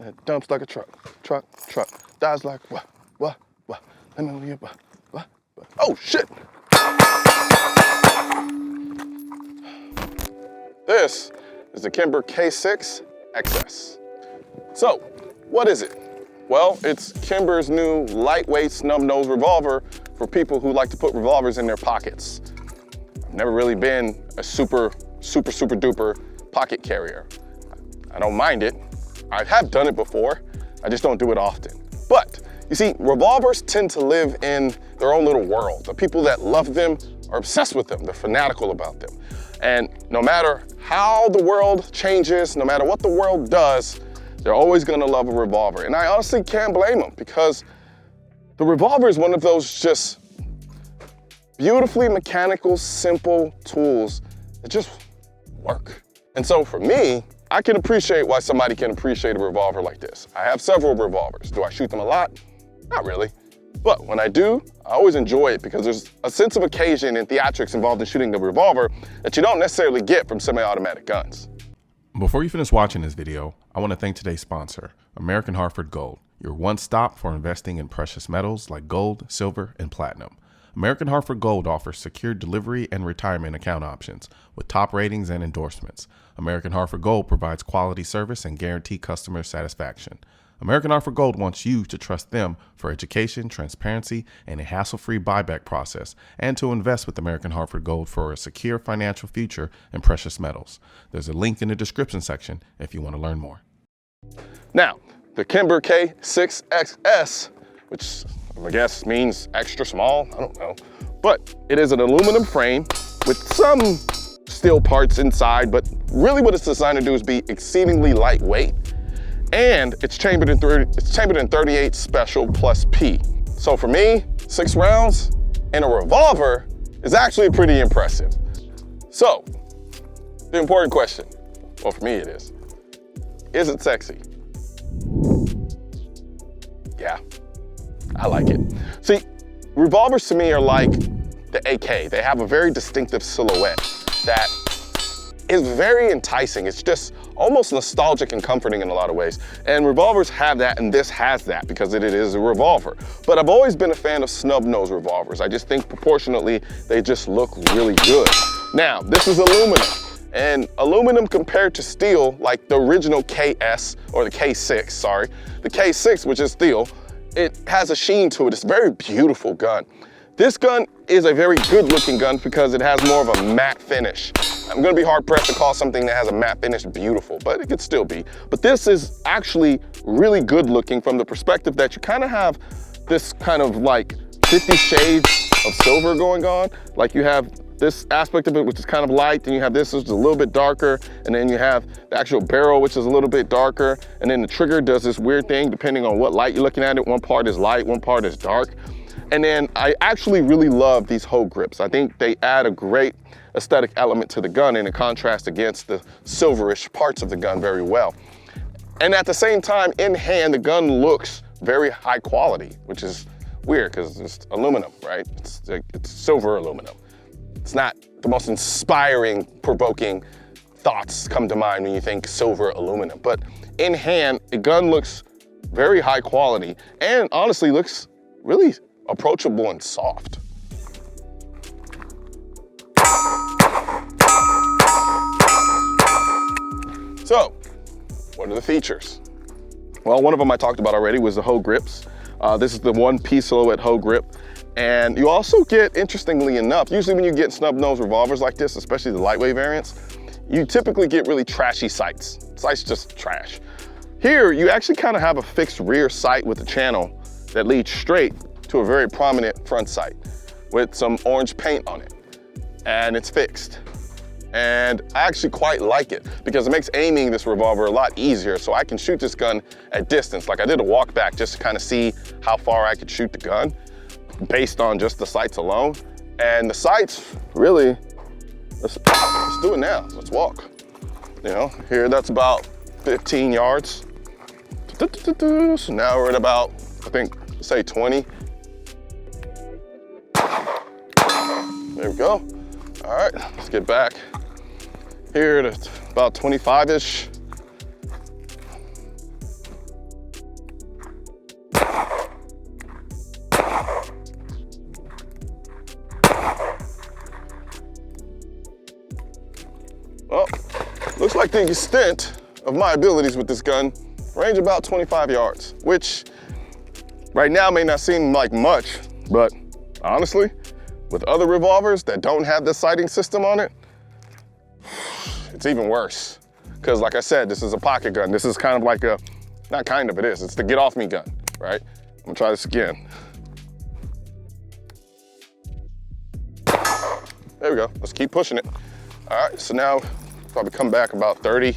It dumps like a truck. Dies like what? Let me know what? Oh shit! This is the Kimber K6xs. So, what is it? Well, it's Kimber's new lightweight snub-nose revolver for people who like to put revolvers in their pockets. I've never really been a super duper pocket carrier. I don't mind it. I have done it before. I just don't do it often. But you see, revolvers tend to live in their own little world. The people that love them are obsessed with them. They're fanatical about them. And no matter how the world changes, no matter what the world does, they're always gonna love a revolver. And I honestly can't blame them, because the revolver is one of those just beautifully mechanical, simple tools that just work. And so for me, I can appreciate why somebody can appreciate a revolver like this. I have several revolvers. Do I shoot them a lot? Not really. But when I do, I always enjoy it because there's a sense of occasion and theatrics involved in shooting the revolver that you don't necessarily get from semi-automatic guns. Before you finish watching this video, I want to thank today's sponsor, American Hartford Gold, your one stop for investing in precious metals like gold, silver, and platinum. American Hartford Gold offers secure delivery and retirement account options with top ratings and endorsements. American Hartford Gold provides quality service and guaranteed customer satisfaction. American Hartford Gold wants you to trust them for education, transparency, and a hassle-free buyback process, and to invest with American Hartford Gold for a secure financial future in precious metals. There's a link in the description section if you want to learn more. Now, the Kimber K6xs, which I guess means extra small, I don't know. But it is an aluminum frame with some steel parts inside, but really what it's designed to do is be exceedingly lightweight. And it's chambered in 38 special plus P. So for me, 6 rounds and a revolver is actually pretty impressive. So, the important question, well for me it is it sexy? Yeah. I like it. See, revolvers to me are like the AK. They have a very distinctive silhouette that is very enticing. It's just almost nostalgic and comforting in a lot of ways. And revolvers have that, and this has that because it is a revolver. But I've always been a fan of snub-nose revolvers. I just think proportionately, they just look really good. Now, this is aluminum. And aluminum compared to steel, like the original KS, or the K6, sorry. The K6, which is steel, it has a sheen to it. It's a very beautiful gun. This gun is a very good looking gun because it has more of a matte finish. I'm gonna be hard pressed to call something that has a matte finish beautiful, but it could still be. But this is actually really good looking from the perspective that you kind of have this kind of like 50 shades of silver going on. Like you have this aspect of it, which is kind of light, then you have this, which is a little bit darker, and then you have the actual barrel, which is a little bit darker, and then the trigger does this weird thing depending on what light you're looking at it. One part is light, one part is dark. And then I actually really love these hoe grips. I think they add a great aesthetic element to the gun and in contrast against the silverish parts of the gun very well. And at the same time, in hand, the gun looks very high quality, which is weird because it's aluminum, right? It's silver aluminum. It's not the most inspiring, provoking thoughts come to mind when you think silver aluminum. But in hand, the gun looks very high quality and honestly looks really approachable and soft. So, what are the features? Well, one of them I talked about already was the hoe grips. This is the one-piece silhouette hoe grip. And you also get, interestingly enough, usually when you get snub-nose revolvers like this, especially the lightweight variants, you typically get really trashy sights. Sights just trash. Here, you actually kind of have a fixed rear sight with a channel that leads straight to a very prominent front sight with some orange paint on it. And it's fixed. And I actually quite like it because it makes aiming this revolver a lot easier, so I can shoot this gun at distance. Like I did a walk back just to kind of see how far I could shoot the gun based on just the sights alone. And the sights, really, let's do it now. Let's walk. You know, here that's about 15 yards. So now we're at about, I think, say 20. There we go. All right, let's get back here to about 25-ish. like the extent of my abilities with this gun range about 25 yards, which right now may not seem like much, but honestly, with other revolvers that don't have the sighting system on it, it's even worse. Because like I said, this is a pocket gun. This is kind of like a, not kind of, it is. It's the get off me gun, right? I'm gonna try this again. There we go, let's keep pushing it. All right, so now probably come back about 30.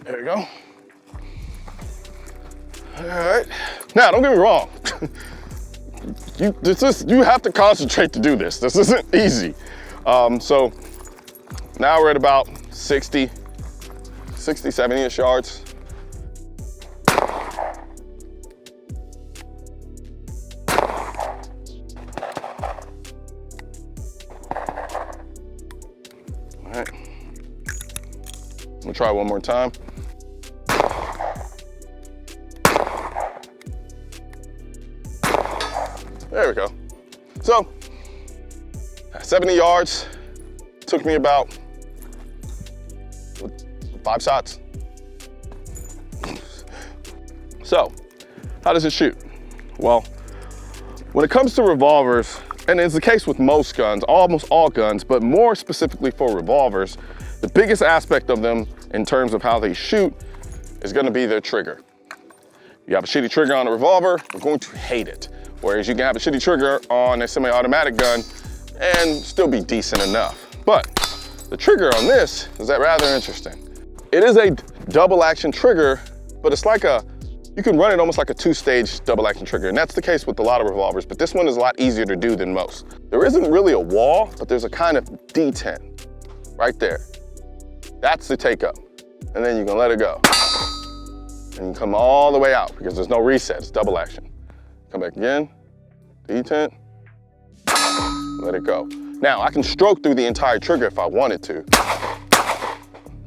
There we go. All right, now don't get me wrong. You have to concentrate to do this. This isn't easy. So now we're at about 60, 70-ish yards. All right, I'm gonna try one more time. There we go. So, 70 yards, took me about 5 shots. So, how does it shoot? Well, when it comes to revolvers, and it's the case with most guns, almost all guns, but more specifically for revolvers, the biggest aspect of them in terms of how they shoot is gonna be their trigger. You have a shitty trigger on a revolver, you're going to hate it. Whereas you can have a shitty trigger on a semi-automatic gun and still be decent enough. But the trigger on this is rather interesting. It is a double action trigger, but it's like you can run it almost like a 2-stage double action trigger. And that's the case with a lot of revolvers, but this one is a lot easier to do than most. There isn't really a wall, but there's a kind of detent right there. That's the take up. And then you can let it go. And you come all the way out because there's no reset, it's double action. Come back again, detent, let it go. Now, I can stroke through the entire trigger if I wanted to,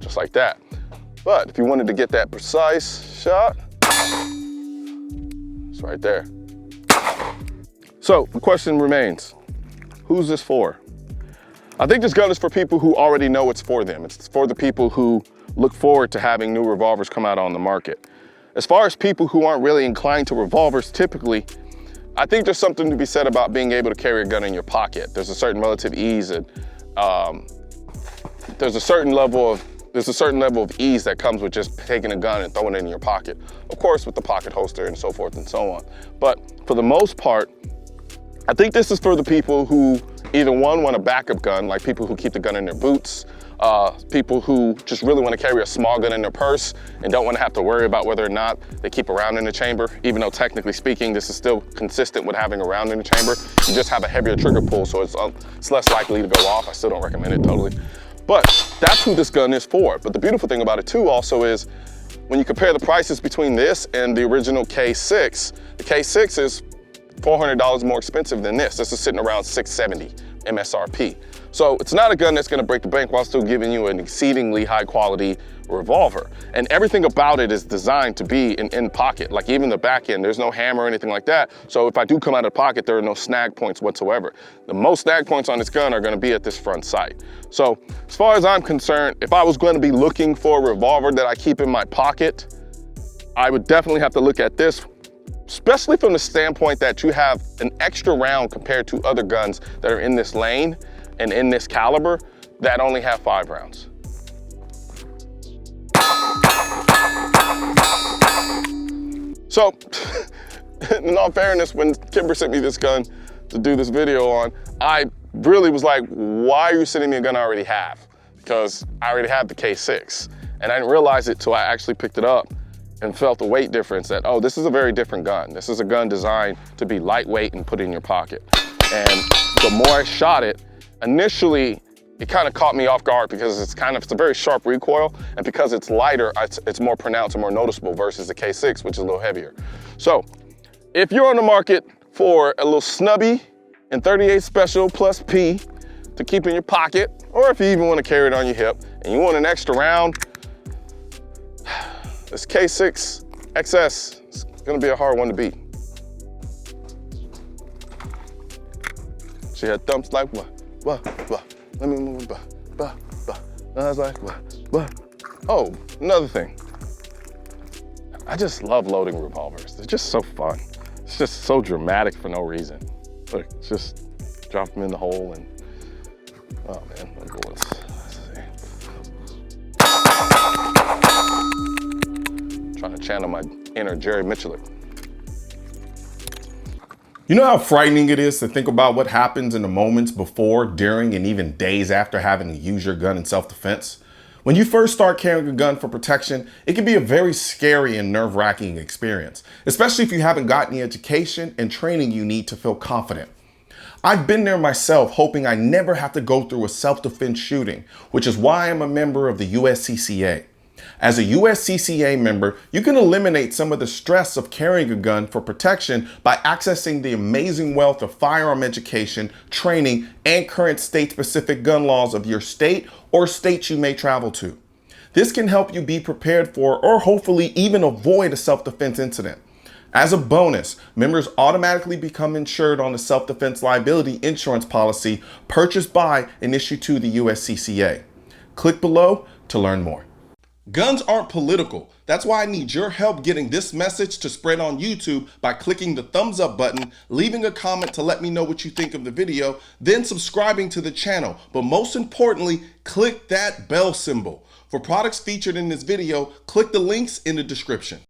just like that. But if you wanted to get that precise shot, it's right there. So the question remains, who's this for? I think this gun is for people who already know it's for them. It's for the people who look forward to having new revolvers come out on the market. As far as people who aren't really inclined to revolvers typically, I think there's something to be said about being able to carry a gun in your pocket. There's a certain relative ease and there's a certain level of ease that comes with just taking a gun and throwing it in your pocket. Of course, with the pocket holster and so forth and so on. But for the most part, I think this is for the people who either one, want a backup gun, like people who keep the gun in their boots, people who just really want to carry a small gun in their purse and don't want to have to worry about whether or not they keep a round in the chamber, even though technically speaking, this is still consistent with having a round in the chamber. You just have a heavier trigger pull, so it's less likely to go off. I still don't recommend it totally. But that's who this gun is for. But the beautiful thing about it too also is when you compare the prices between this and the original K6, the K6 is $400 more expensive than this. This is sitting around $670 MSRP. So it's not a gun that's gonna break the bank while still giving you an exceedingly high quality revolver. And everything about it is designed to be an in pocket. Like even the back end, there's no hammer or anything like that. So if I do come out of pocket, there are no snag points whatsoever. The most snag points on this gun are gonna be at this front sight. So as far as I'm concerned, if I was gonna be looking for a revolver that I keep in my pocket, I would definitely have to look at this, especially from the standpoint that you have an extra round compared to other guns that are in this lane and in this caliber that only have 5 rounds. So, in all fairness, when Kimber sent me this gun to do this video on, I really was like, why are you sending me a gun I already have? Because I already have the K6. And I didn't realize it till I actually picked it up and felt the weight difference that, oh, this is a very different gun. This is a gun designed to be lightweight and put in your pocket. And the more I shot it, initially, it kind of caught me off guard because it's a very sharp recoil, and because it's lighter, it's more pronounced and more noticeable versus the K6, which is a little heavier. So, if you're on the market for a little snubby and 38 special plus P to keep in your pocket, or if you even want to carry it on your hip, and you want an extra round, this K6xs is gonna be a hard one to beat. She had thumbs like, what, let me move, what. And I was like, what. Oh, another thing. I just love loading revolvers. They're just so fun. It's just so dramatic for no reason. Look, just drop them in the hole and, oh man, no bullets. Trying to channel my inner Jerry Mitchell. You know how frightening it is to think about what happens in the moments before, during, and even days after having to use your gun in self-defense? When you first start carrying a gun for protection, it can be a very scary and nerve-wracking experience, especially if you haven't gotten the education and training you need to feel confident. I've been there myself, hoping I never have to go through a self-defense shooting, which is why I'm a member of the USCCA. As a USCCA member, you can eliminate some of the stress of carrying a gun for protection by accessing the amazing wealth of firearm education, training, and current state-specific gun laws of your state or states you may travel to. This can help you be prepared for or hopefully even avoid a self-defense incident. As a bonus, members automatically become insured on the self-defense liability insurance policy purchased by and issued to the USCCA. Click below to learn more. Guns aren't political. That's why I need your help getting this message to spread on YouTube by clicking the thumbs up button, leaving a comment to let me know what you think of the video, then subscribing to the channel. But most importantly, click that bell symbol. For products featured in this video, click the links in the description.